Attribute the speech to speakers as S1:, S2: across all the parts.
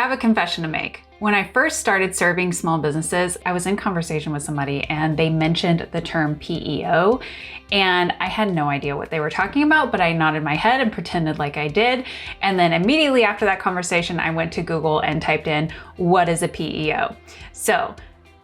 S1: have a confession to make. When I first started serving small businesses, I was in conversation with somebody and they mentioned the term PEO, and I had no idea what they were talking about, but I nodded my head and pretended like I did. And then immediately after that conversation, I went to Google and typed in, what is a PEO? So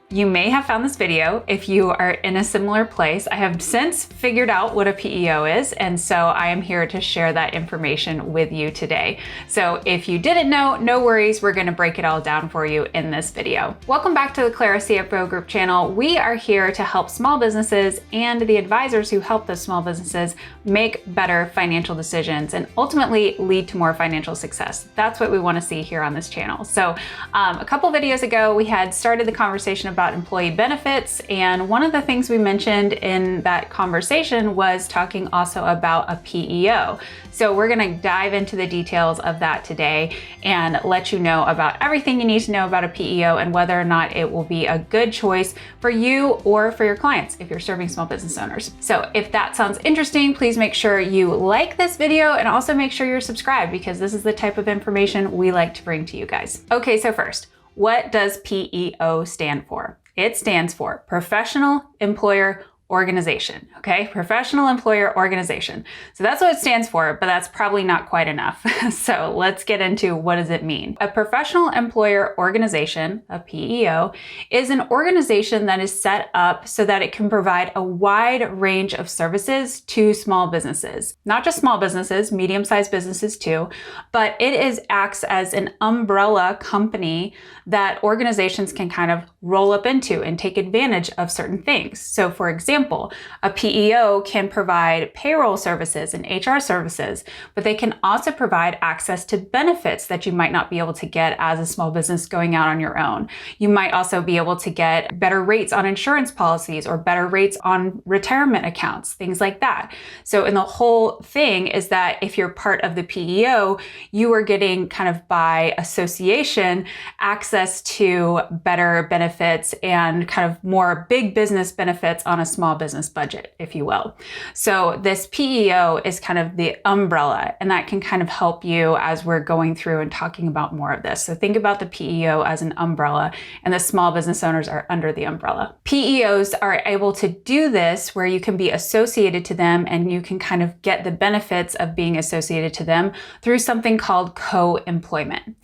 S1: you may have found this video if you are in a similar place. I have since figured out what a PEO is, and so I am here to share that information with you today. So if you didn't know, no worries, we're gonna break it all down for you in this video. Welcome back to the Clara CFO Group channel. We are here to help small businesses and the advisors who help those small businesses make better financial decisions and ultimately lead to more financial success. That's what we wanna see here on this channel. So a couple videos ago, we had started the conversation about employee benefits, and one of the things we mentioned in that conversation was talking also about a PEO. So we're gonna dive into the details of that today and let you know about everything you need to know about a PEO and whether or not it will be a good choice for you or for your clients if you're serving small business owners. So if that sounds interesting, please make sure you like this video and also make sure you're subscribed, because this is the type of information we like to bring to you guys. Okay, so first, what does PEO stand for? It stands for Professional Employer Organization, okay? Professional Employer Organization. So that's what it stands for, but that's probably not quite enough. So let's get into what does it mean. A Professional Employer Organization, a PEO, is an organization that is set up so that it can provide a wide range of services to small businesses. Not just small businesses, medium-sized businesses too, but acts as an umbrella company that organizations can kind of roll up into and take advantage of certain things. So for example, a PEO can provide payroll services and HR services, but they can also provide access to benefits that you might not be able to get as a small business going out on your own. You might also be able to get better rates on insurance policies or better rates on retirement accounts, things like that. So in the whole thing is that if you're part of the PEO, you are getting kind of by association access to better benefits and kind of more big business benefits on a small business budget, if you will. So this PEO is kind of the umbrella, and that can kind of help you as we're going through and talking about more of this. So think about the PEO as an umbrella, and the small business owners are under the umbrella. PEOs are able to do this where you can be associated to them and you can kind of get the benefits of being associated to them through something called co-employment.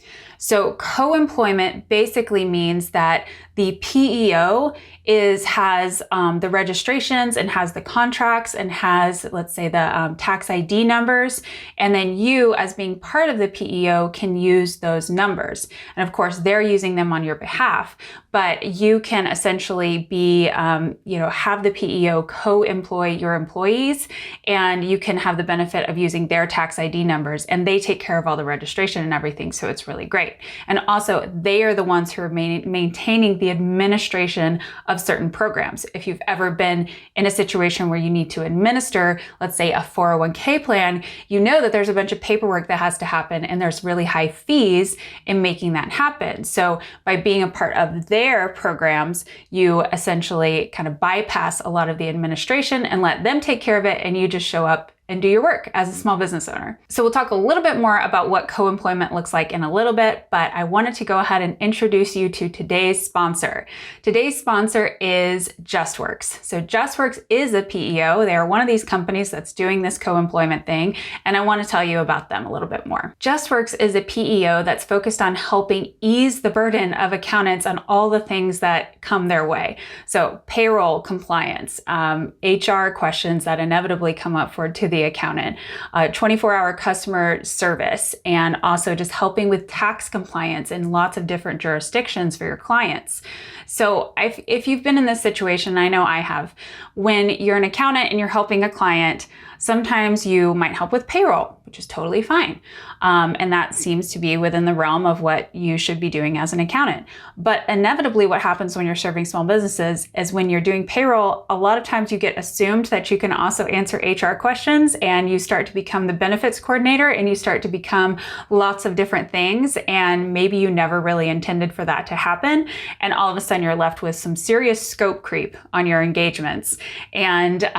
S1: So co-employment basically means that the PEO has the registrations and has the contracts and has, let's say, the tax ID numbers. And then you, as being part of the PEO, can use those numbers. And of course, they're using them on your behalf. But you can essentially have the PEO co-employ your employees, and you can have the benefit of using their tax ID numbers, and they take care of all the registration and everything. So it's really great. And also, they are the ones who are maintaining the administration of certain programs. If you've ever been in a situation where you need to administer, let's say, a 401k plan, you know that there's a bunch of paperwork that has to happen, and there's really high fees in making that happen. So by being a part of their programs, you essentially kind of bypass a lot of the administration and let them take care of it, and you just show up and do your work as a small business owner. So we'll talk a little bit more about what co-employment looks like in a little bit, but I wanted to go ahead and introduce you to today's sponsor. Today's sponsor is Justworks. So Justworks is a PEO. They are one of these companies that's doing this co-employment thing, and I want to tell you about them a little bit more. Justworks is a PEO that's focused on helping ease the burden of accountants on all the things that come their way. So payroll compliance, HR questions that inevitably come up to the accountant, 24-hour customer service, and also just helping with tax compliance in lots of different jurisdictions for your clients. So if you've been in this situation, I know I have, when you're an accountant and you're helping a client, sometimes you might help with payroll, which is totally fine. And that seems to be within the realm of what you should be doing as an accountant. But inevitably what happens when you're serving small businesses is when you're doing payroll, a lot of times you get assumed that you can also answer HR questions, and you start to become the benefits coordinator, and you start to become lots of different things. And maybe you never really intended for that to happen. And all of a sudden you're left with some serious scope creep on your engagements. And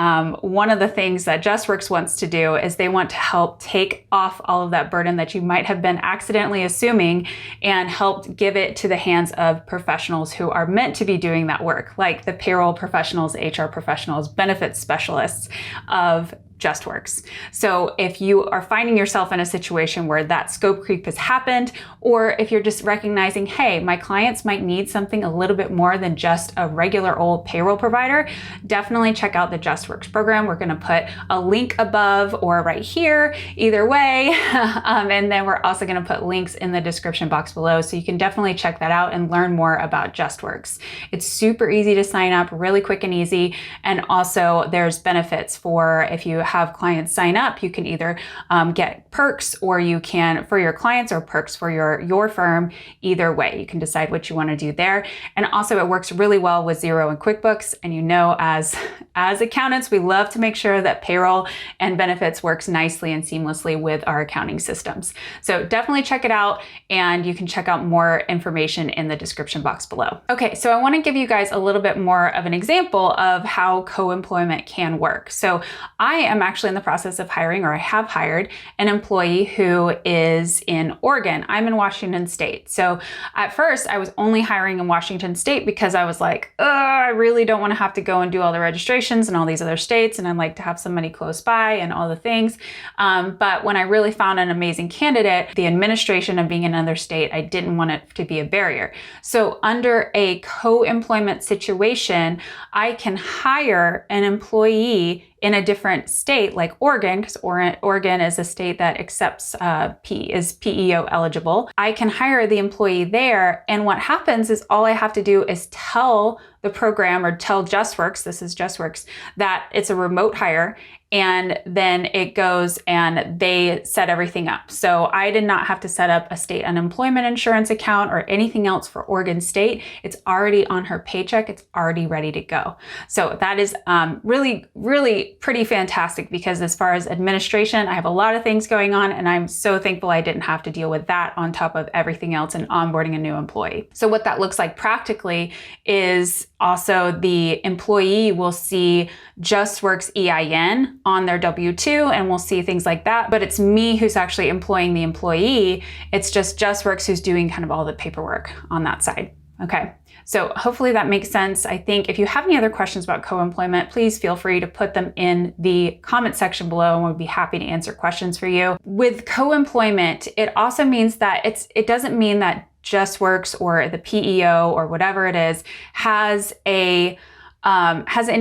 S1: one of the things that Justworks Justworks wants to do is they want to help take off all of that burden that you might have been accidentally assuming and help give it to the hands of professionals who are meant to be doing that work, like the payroll professionals, HR professionals, benefits specialists of Justworks. So if you are finding yourself in a situation where that scope creep has happened, or if you're just recognizing, hey, my clients might need something a little bit more than just a regular old payroll provider, definitely check out the Justworks program. We're going to put a link above or right here, either way. And then we're also going to put links in the description box below. So you can definitely check that out and learn more about Justworks. It's super easy to sign up, really quick and easy. And also there's benefits for if you have clients sign up, you can either get perks, or you can for your clients, or perks for your firm. Either way, you can decide what you want to do there. And also it works really well with Xero and QuickBooks. And you know, as accountants, we love to make sure that payroll and benefits works nicely and seamlessly with our accounting systems. So definitely check it out, and you can check out more information in the description box below. Okay, so I want to give you guys a little bit more of an example of how co-employment can work. So I am actually in the process of hiring, or I have hired, an employee who is in Oregon. I'm in Washington State. So at first I was only hiring in Washington State because I was like, I really don't want to have to go and do all the registrations in all these other states, and I'd like to have somebody close by and all the things. But when I really found an amazing candidate, the administration of being in another state, I didn't want it to be a barrier. So under a co-employment situation, I can hire an employee in a different state like Oregon, because Oregon is a state that accepts is PEO eligible. I can hire the employee there, and what happens is all I have to do is tell the program, or tell Justworks, this is Justworks, that it's a remote hire, and then it goes and they set everything up. So I did not have to set up a state unemployment insurance account or anything else for Oregon State. It's already on her paycheck. It's already ready to go. So that is really, really pretty fantastic, because as far as administration, I have a lot of things going on, and I'm so thankful I didn't have to deal with that on top of everything else and onboarding a new employee. So what that looks like practically is also the employee will see Justworks EIN on their W-2, and we'll see things like that. But it's me who's actually employing the employee. It's just Justworks who's doing kind of all the paperwork on that side. Okay. So hopefully that makes sense. I think if you have any other questions about co-employment, please feel free to put them in the comment section below, and we'll be happy to answer questions for you. With co-employment, it also means that it doesn't mean that Justworks or the PEO or whatever it is has any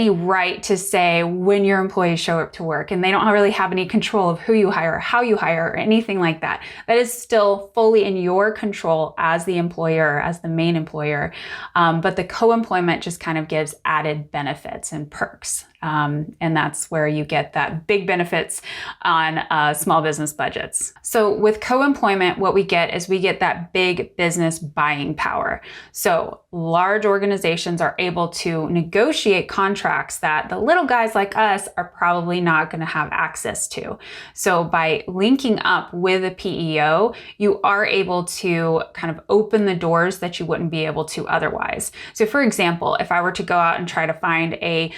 S1: right to say when your employees show up to work, and they don't really have any control of who you hire, or how you hire, or anything like that. That is still fully in your control as the employer, as the main employer. But the co-employment just kind of gives added benefits and perks. And that's where you get that big benefits on small business budgets. So with co-employment, what we get is we get that big business buying power. So large organizations are able to negotiate contracts that the little guys like us are probably not going to have access to. So by linking up with a PEO, you are able to kind of open the doors that you wouldn't be able to otherwise. So for example, if I were to go out and try to find a,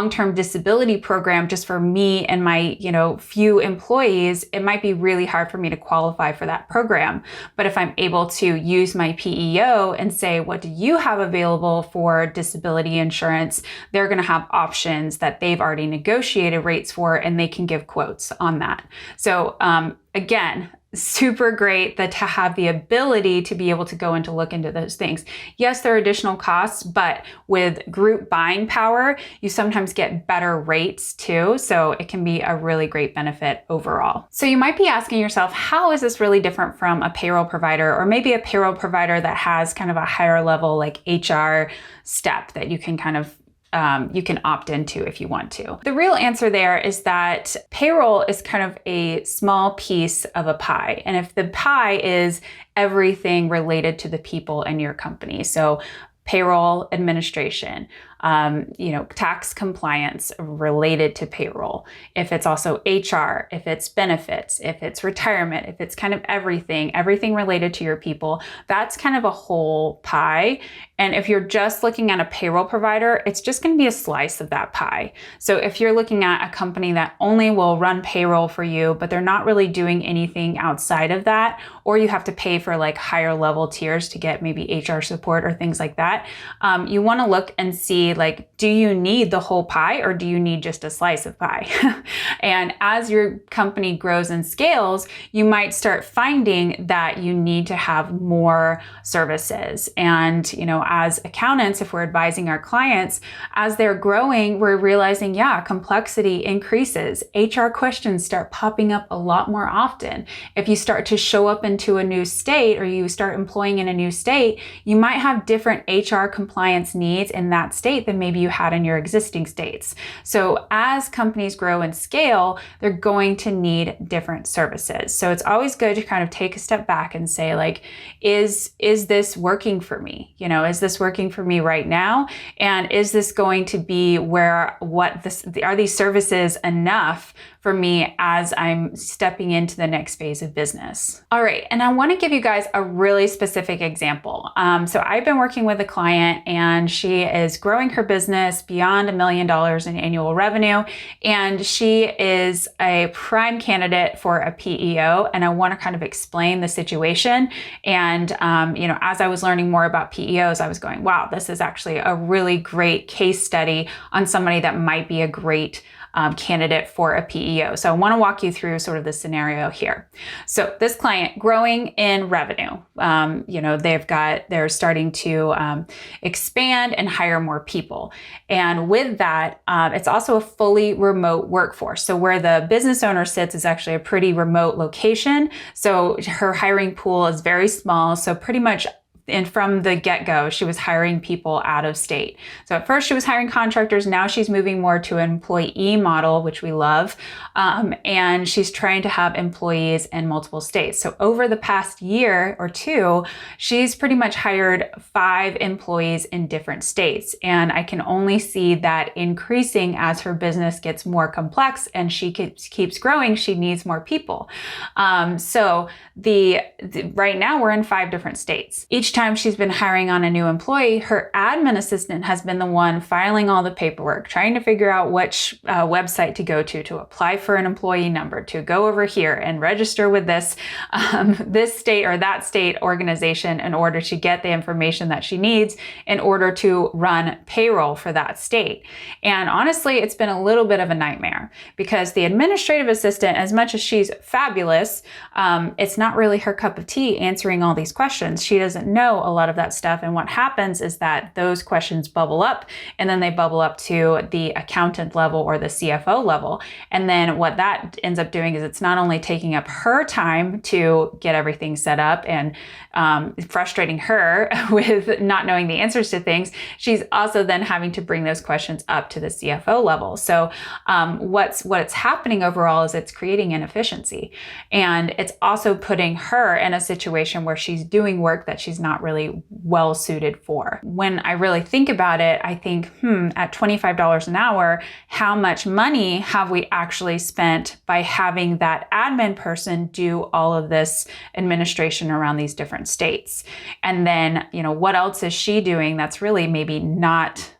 S1: long-term disability program just for me and my, few employees, it might be really hard for me to qualify for that program. But if I'm able to use my PEO and say, what do you have available for disability insurance? They're going to have options that they've already negotiated rates for, and they can give quotes on that. So again, super great that to have the ability to be able to go and to look into those things. Yes, there are additional costs, but with group buying power, you sometimes get better rates too. So it can be a really great benefit overall. So you might be asking yourself, how is this really different from a payroll provider, or maybe a payroll provider that has kind of a higher level like HR step that you can kind of you can opt into if you want to. The real answer there is that payroll is kind of a small piece of a pie. And if the pie is everything related to the people in your company, so payroll administration, tax compliance related to payroll, if it's also HR, if it's benefits, if it's retirement, if it's kind of everything related to your people, that's kind of a whole pie. And if you're just looking at a payroll provider, it's just going to be a slice of that pie. So if you're looking at a company that only will run payroll for you, but they're not really doing anything outside of that, or you have to pay for like higher level tiers to get maybe HR support or things like that, you want to look and see, like, do you need the whole pie or do you need just a slice of pie? And as your company grows and scales, you might start finding that you need to have more services. And, as accountants, if we're advising our clients, as they're growing, we're realizing, complexity increases. HR questions start popping up a lot more often. If you start to show up into a new state or you start employing in a new state, you might have different HR compliance needs in that state than maybe you had in your existing states. So as companies grow and scale, they're going to need different services. So it's always good to kind of take a step back and say, like, is this working for me? Is this working for me right now? And is this going to be are these services enough for me as I'm stepping into the next phase of business? All right, and I want to give you guys a really specific example. So I've been working with a client and she is growing her business beyond $1 million in annual revenue, and she is a prime candidate for a PEO, and I want to kind of explain the situation. And as I was learning more about PEOs, I was going, wow, this is actually a really great case study on somebody that might be a great candidate for a PEO. So I want to walk you through sort of the scenario here. So this client growing in revenue, they're starting to expand and hire more people. And with that, it's also a fully remote workforce. So where the business owner sits is actually a pretty remote location. So her hiring pool is very small. So pretty much from the get-go, she was hiring people out of state. So at first she was hiring contractors. Now she's moving more to an employee model, which we love. And she's trying to have employees in multiple states. So over the past year or two, she's pretty much hired 5 employees in different states. And I can only see that increasing as her business gets more complex and she keeps growing. She needs more people. So right now we're in 5 different states. Each time she's been hiring on a new employee, her admin assistant has been the one filing all the paperwork, trying to figure out which website to go to apply for an employee number, to go over here and register with this state or that state organization in order to get the information that she needs in order to run payroll for that state. And honestly, it's been a little bit of a nightmare because the administrative assistant, as much as she's fabulous, it's not really her cup of tea answering all these questions. She doesn't know a lot of that stuff. And what happens is that those questions bubble up and then they bubble up to the accountant level or the CFO level. And then what that ends up doing is it's not only taking up her time to get everything set up and frustrating her with not knowing the answers to things, she's also then having to bring those questions up to the CFO level. So what's happening overall is it's creating inefficiency. And it's also putting her in a situation where she's doing work that she's not really well suited for. When I really think about it, I think, at $25 an hour, how much money have we actually spent by having that admin person do all of this administration around these different states? And then, what else is she doing that's really maybe not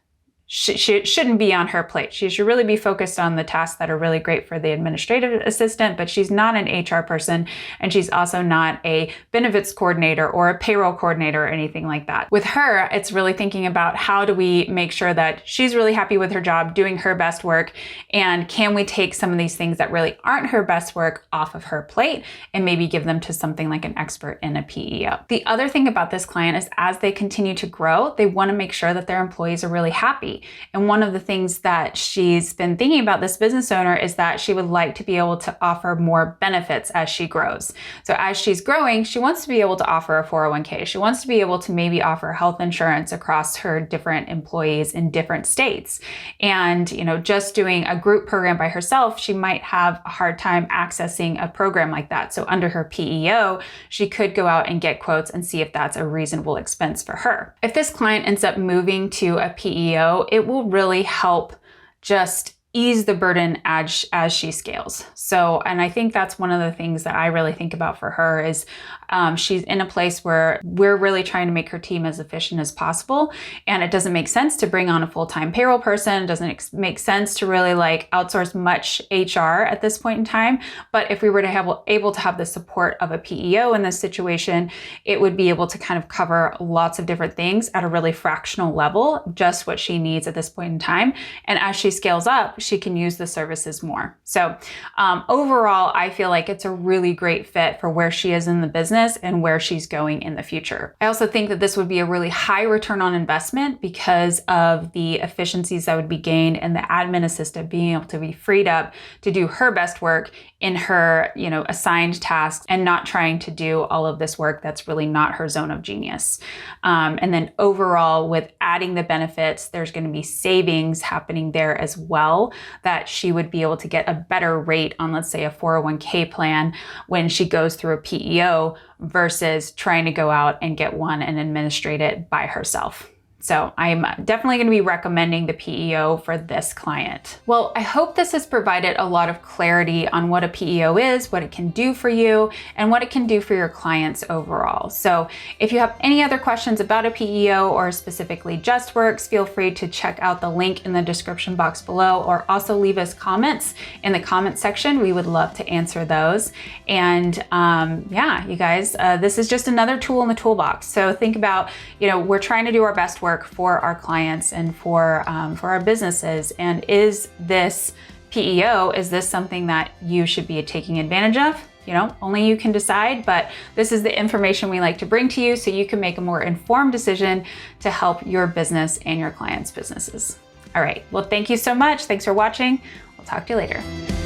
S1: she shouldn't be on her plate. She should really be focused on the tasks that are really great for the administrative assistant, but she's not an HR person, and she's also not a benefits coordinator or a payroll coordinator or anything like that. With her, it's really thinking about how do we make sure that she's really happy with her job, doing her best work, and can we take some of these things that really aren't her best work off of her plate and maybe give them to something like an expert in a PEO. The other thing about this client is as they continue to grow, they want to make sure that their employees are really happy. And one of the things that she's been thinking about, this business owner, is that she would like to be able to offer more benefits as she grows. So as she's growing, she wants to be able to offer a 401k. She wants to be able to maybe offer health insurance across her different employees in different states. And, just doing a group program by herself, she might have a hard time accessing a program like that. So under her PEO, she could go out and get quotes and see if that's a reasonable expense for her. If this client ends up moving to a PEO, it will really help just ease the burden as she scales. So, and I think that's one of the things that I really think about for her is she's in a place where we're really trying to make her team as efficient as possible. And it doesn't make sense to bring on a full-time payroll person. It doesn't make sense to really like outsource much HR at this point in time. But if we were to have able to have the support of a PEO in this situation, it would be able to kind of cover lots of different things at a really fractional level, just what she needs at this point in time. And as she scales up, she can use the services more. So overall, I feel like it's a really great fit for where she is in the business and where she's going in the future. I also think that this would be a really high return on investment because of the efficiencies that would be gained and the admin assistant being able to be freed up to do her best work in her, assigned tasks and not trying to do all of this work that's really not her zone of genius. And then overall, with adding the benefits, there's going to be savings happening there as well, that she would be able to get a better rate on, let's say, a 401k plan when she goes through a PEO versus trying to go out and get one and administrate it by herself. So I'm definitely going to be recommending the PEO for this client. Well, I hope this has provided a lot of clarity on what a PEO is, what it can do for you, and what it can do for your clients overall. So if you have any other questions about a PEO or specifically Justworks, feel free to check out the link in the description box below, or also leave us comments in the comment section. We would love to answer those. And yeah, you guys, this is just another tool in the toolbox. So think about, we're trying to do our best work for our clients and for our businesses. And is this PEO, is this something that you should be taking advantage of? Only you can decide, but this is the information we like to bring to you so you can make a more informed decision to help your business and your clients' businesses. All right. Well, thank you so much. Thanks for watching. We'll talk to you later.